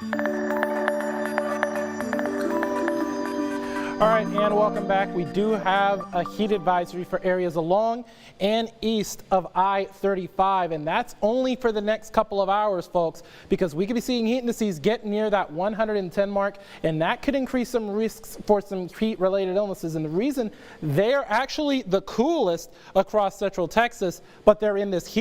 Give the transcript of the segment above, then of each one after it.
All right, and welcome back. We do have a heat advisory for areas along and east of I-35, and that's only for the next couple of hours, folks, because we could be seeing heat indices get near that 110 mark, and that could increase some risks for some heat-related illnesses. And the reason they are actually the coolest across central Texas, but they're in this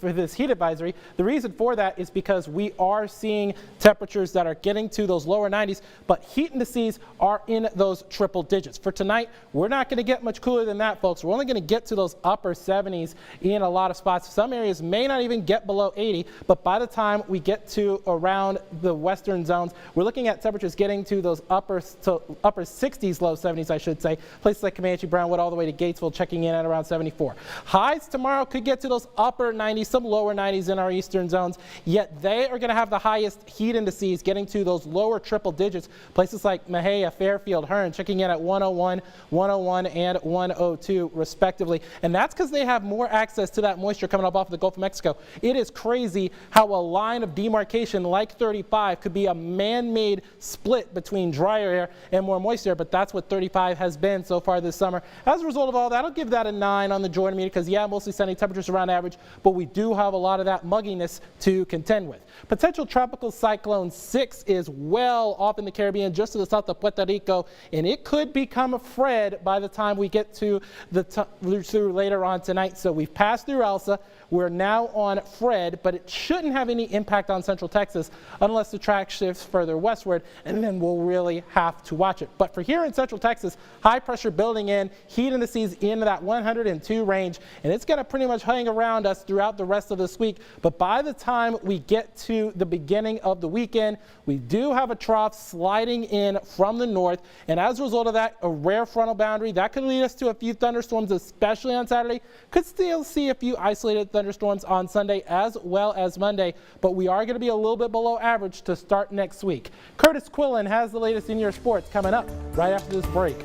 for this heat advisory, the reason for that is because we are seeing temperatures that are getting to those lower 90s, but heat indices are in those triple digits. For tonight, we're not going to get much cooler than that, folks. We're only going to get to those upper 70s in a lot of spots. Some areas may not even get below 80, but by the time we get to around the western zones, we're looking at temperatures getting to those upper 60s, low 70s, I should say. Places like Comanche, Brownwood, all the way to Gatesville, checking in at around 74. Highs tomorrow could get to those upper 90s, some lower 90s in our eastern zones, yet they are going to have the highest heat indices getting to those lower triple digits. Places like Mejia, Fairfield, Hearn checking in at 101, 101, and 102 respectively. And that's because they have more access to that moisture coming up off of the Gulf of Mexico. It is crazy how a line of demarcation like 35 could be a man-made split between drier air and more moist air, but that's what 35 has been so far this summer. As a result of all that, I'll give that a 9 on the Jordan meter because, yeah, mostly sunny, temperatures around average, but we do have a lot of that mugginess to contend with. Potential tropical cyclone 6 is well off in the Caribbean, just to the south of Puerto Rico, and it could become a Fred by the time we get to through later on tonight. So we've passed through Elsa. We're now on Fred, but it shouldn't have any impact on central Texas unless the track shifts further westward, and then we'll really have to watch it. But for here in central Texas, high pressure building in, heat indices into that 102 range, and it's going to pretty much hang around us throughout the rest of this week. But by the time we get to the beginning of the weekend, we do have a trough sliding in from the north, and as a result of that, a rare frontal boundary that could lead us to a few thunderstorms, especially on Saturday. Could still see a few isolated thunderstorms on Sunday as well as Monday, but we are going to be a little bit below average to start next week. Curtis Quillen has the latest in your sports coming up right after this break.